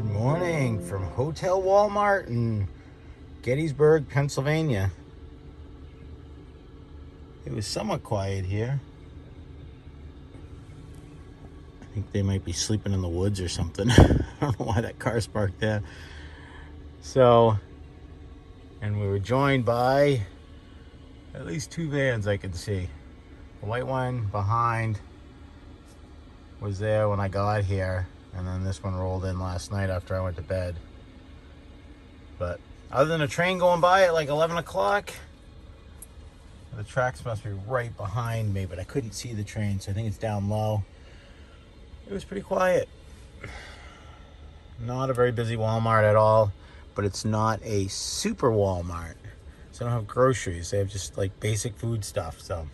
Good morning from Hotel Walmart in Gettysburg, Pennsylvania. It was somewhat quiet here. I think they might be sleeping in the woods or something. I don't know why that car's parked there. And we were joined by at least two vans I could see. The white one behind was there when I got here, and then this one rolled in last night after I went to bed. But other than a train going by at like 11 o'clock, the tracks must be right behind me, but I couldn't see the train, so I think it's down low. It was pretty quiet. Not a very busy Walmart at all, but it's not a super Walmart. So they don't have groceries. They have just like basic food stuff, so.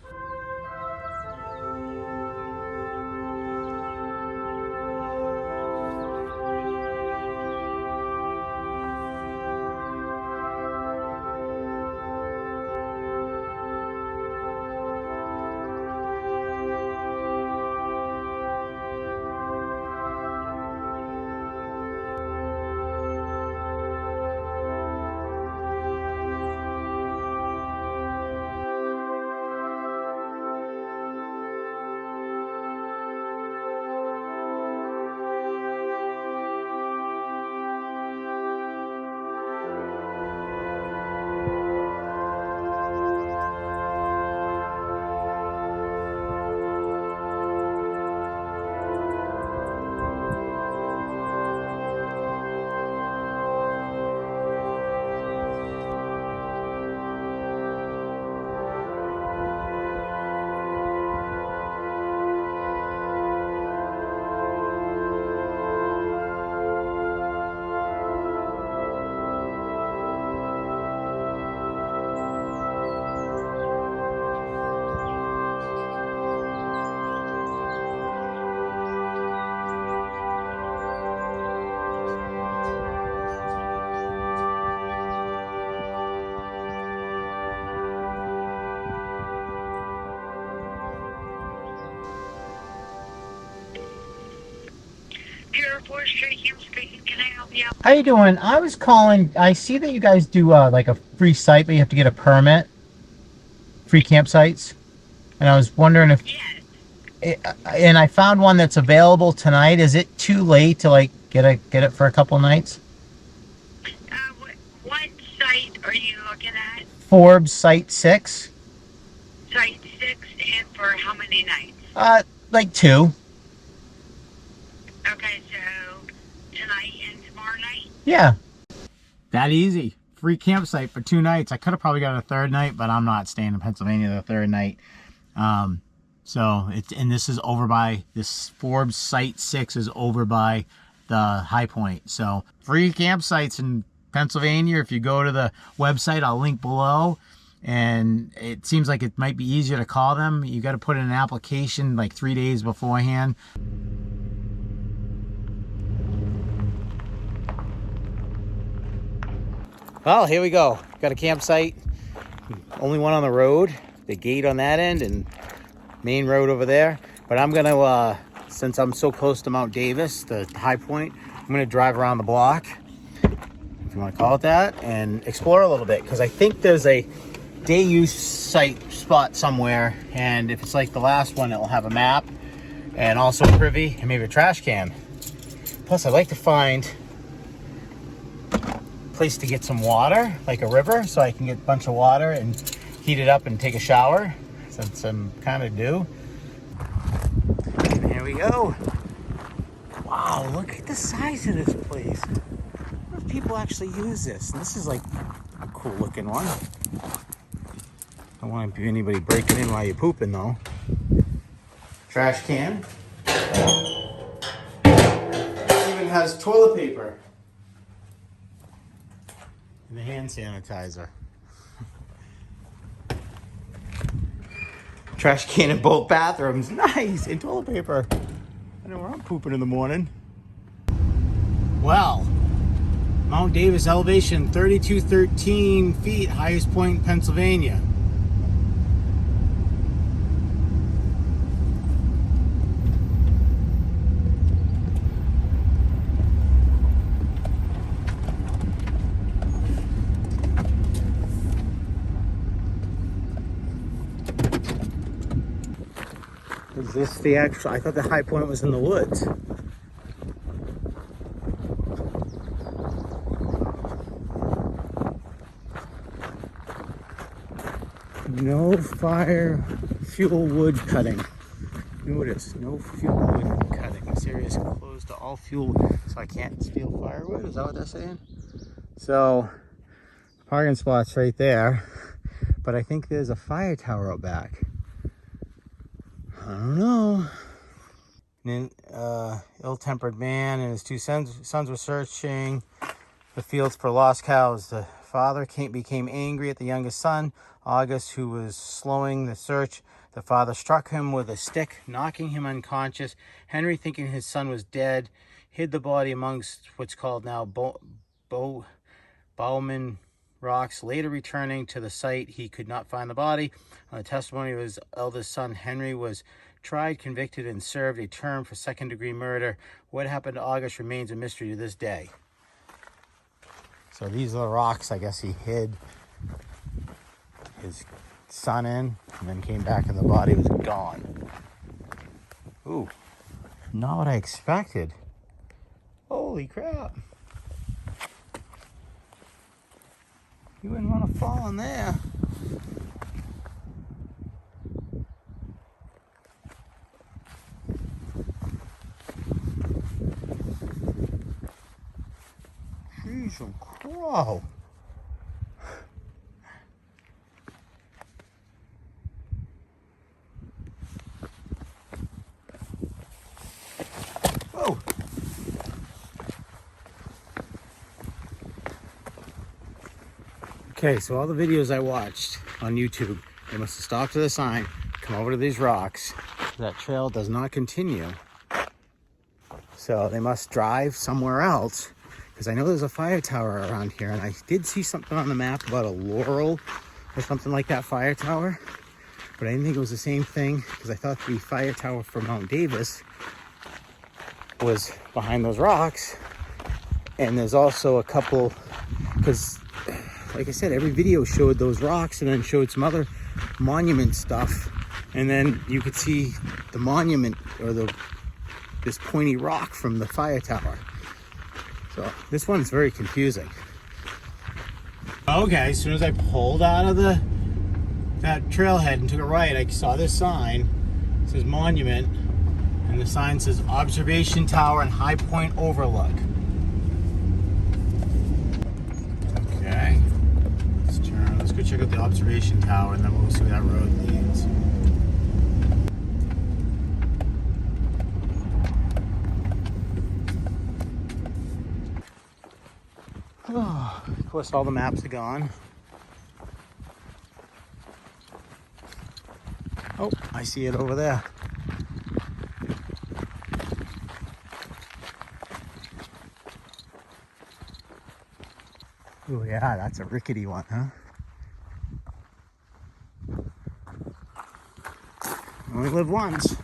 Can I help you? How you doing? I was calling. I see that you guys do like a free site, but you have to get a permit. Free campsites, and I was wondering if. Yes. And I found one that's available tonight. Is it too late to like get it for a couple nights? What site are you looking at? Forbes Site 6. Site 6, and for how many nights? Like 2. Okay, so tonight and tomorrow night? Yeah. That easy. Free campsite for 2 nights. I could have probably got a third night, but I'm not staying in Pennsylvania the third night. This is over by, this Forbes Site 6 is over by the High Point. So free campsites in Pennsylvania. If you go to the website, I'll link below. And it seems like it might be easier to call them. You got to put in an application like 3 days beforehand. Well, here we go. Got a campsite. Only one on the road. The gate on that end and main road over there. But I'm going to, since I'm so close to Mount Davis, the High Point, I'm going to drive around the block, if you want to call it that, and explore a little bit. Because I think there's a day use site spot somewhere. And if it's like the last one, it'll have a map and also a privy and maybe a trash can. Plus, I'd like to find place to get some water, like a river, so I can get a bunch of water and heat it up and take a shower, since I'm kind of due. And here we go. Wow, look at the size of this place. I wonder if people actually use this. And this is like a cool looking one. Don't want to be anybody breaking in while you're pooping though. Trash can. It even has toilet paper. And the hand sanitizer. Trash can in both bathrooms. Nice. And toilet paper. I know where I'm pooping in the morning. Well, Mount Davis elevation 3,213 feet, highest point in Pennsylvania. Is this the actual? I thought the high point was in the woods. No fire, fuel wood cutting. Notice, no fuel wood cutting. This area is closed to all fuel, so I can't steal firewood. Is that what they're saying? So, parking spot's right there, but I think there's a fire tower out back. I don't know. An ill-tempered man and his two sons were searching the fields for lost cows. The father became angry at the youngest son, August, who was slowing the search. The father struck him with a stick, knocking him unconscious. Henry, thinking his son was dead, hid the body amongst what's called now Bobauman Rocks. Later returning to the site, he could not find the body. On the testimony of his eldest son, Henry was tried, convicted, and served a term for second-degree murder. What happened to August remains a mystery to this day. So these are the rocks I guess he hid his son in, and then came back and the body was gone. Ooh, not what I expected. Holy crap. You wouldn't want to fall in there. Jeez, a crow. Whoa. Okay, so all the videos I watched on YouTube, they must have stopped at a sign, come over to these rocks. That trail does not continue. So they must drive somewhere else, because I know there's a fire tower around here, and I did see something on the map about a Laurel or something like that fire tower, but I didn't think it was the same thing, because I thought the fire tower for Mount Davis was behind those rocks. And there's also a couple, because like I said, every video showed those rocks and then showed some other monument stuff, and then you could see the monument or this pointy rock from the fire tower. So this one's very confusing. Okay, as soon as I pulled out of that trailhead and took a right, I saw this sign. It says monument, and the sign says observation tower and high point overlook. Okay, let's turn. Let's go check out the observation tower, and then we'll see where that road leads. Oh, of course, all the maps are gone. Oh, I see it over there. Oh yeah, that's a rickety one, huh? Only live once.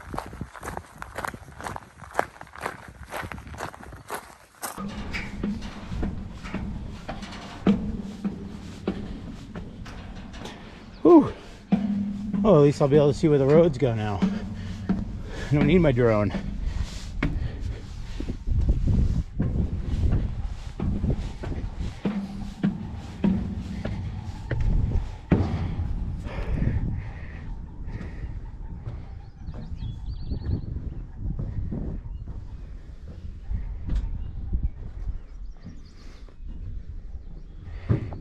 Whew. Oh, at least I'll be able to see where the roads go now. I don't need my drone.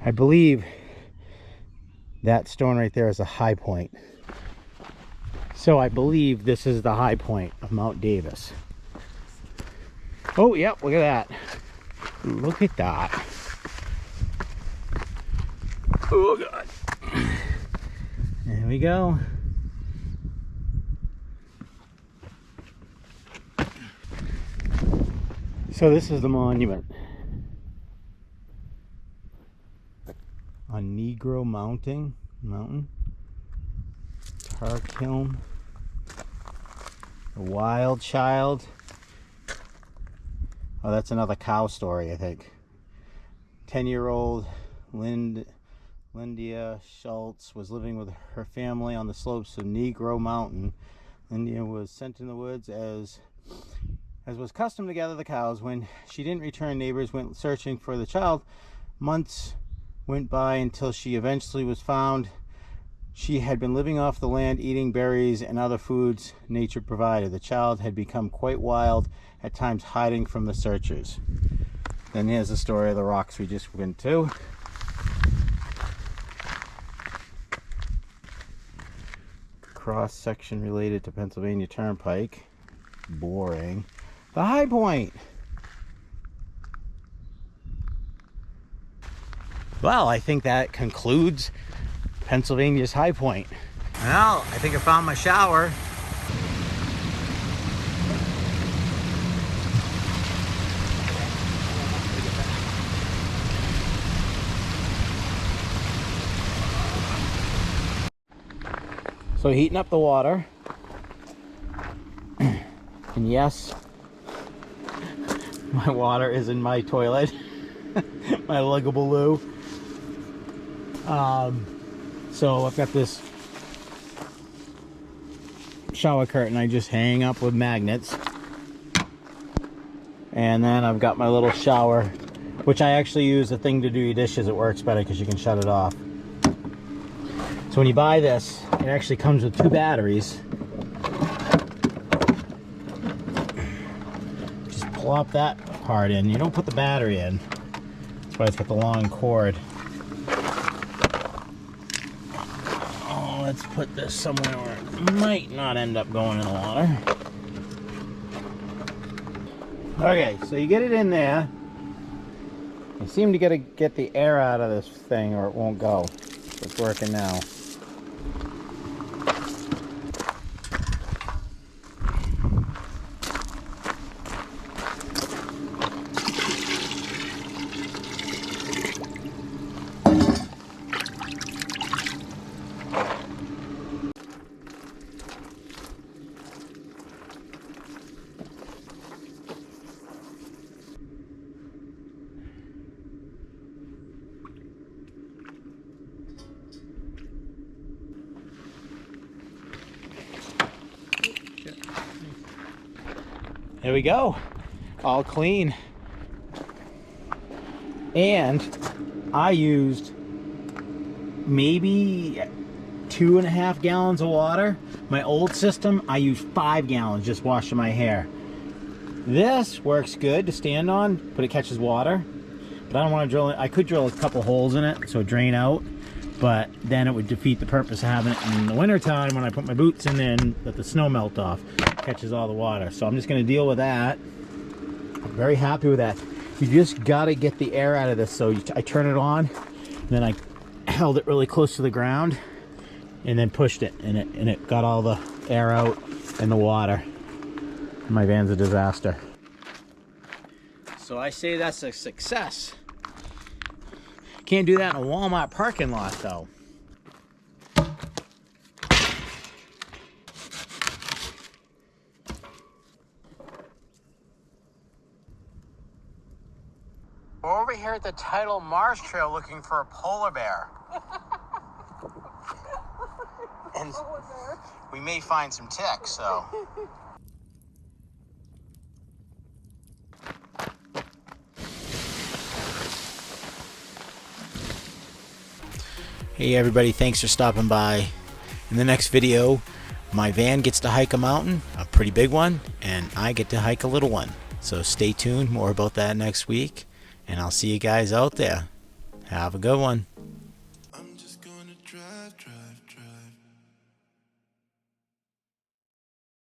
I believe that stone right there is a high point. So I believe this is the high point of Mount Davis. Oh, yep, look at that. Look at that. Oh, God. There we go. So this is the monument on Negro Mountain. Tar kiln. A wild child. Oh, that's another cow story, I think. 10-year-old Lindia Schultz was living with her family on the slopes of Negro Mountain. India was sent in the woods as was custom to gather the cows. When she didn't return, neighbors went searching for the child. Months went by until she eventually was found. She had been living off the land, eating berries and other foods nature provided. The child had become quite wild, at times hiding from the searchers. Then here's the story of the rocks we just went to. Cross section related to Pennsylvania Turnpike. Boring. The High Point. Well, I think that concludes Pennsylvania's High Point. Well, I think I found my shower. So heating up the water. And yes, my water is in my toilet. My luggable loo. So I've got this shower curtain I just hang up with magnets. And then I've got my little shower, which I actually use the thing to do your dishes. It works better because you can shut it off. So when you buy this, it actually comes with 2 batteries. Just plop that part in. You don't put the battery in. That's why it's got the long cord. Oh, let's put this somewhere where it might not end up going in the water. Okay, so you get it in there. You seem to get the air out of this thing or it won't go. It's working now. There we go, all clean. And I used maybe 2.5 gallons of water. My old system, I used 5 gallons just washing my hair. This works good to stand on, but it catches water. But I don't want to drill it. I could drill a couple holes in it so it drain out, but then it would defeat the purpose of having it in the winter time when I put my boots in there and let the snow melt off. Catches all the water. So I'm just going to deal with that. I'm very happy with that. You just got to get the air out of this. So I turn it on, and then I held it really close to the ground and then pushed it, and it got all the air out and the water. My van's a disaster. So I say that's a success. Can't do that in a Walmart parking lot though. We're over here at the Tidal Marsh Trail looking for a polar bear. And we may find some ticks, so. Hey everybody, thanks for stopping by. In the next video, my van gets to hike a mountain, a pretty big one, and I get to hike a little one. So stay tuned, more about that next week. And I'll see you guys out there. Have a good one.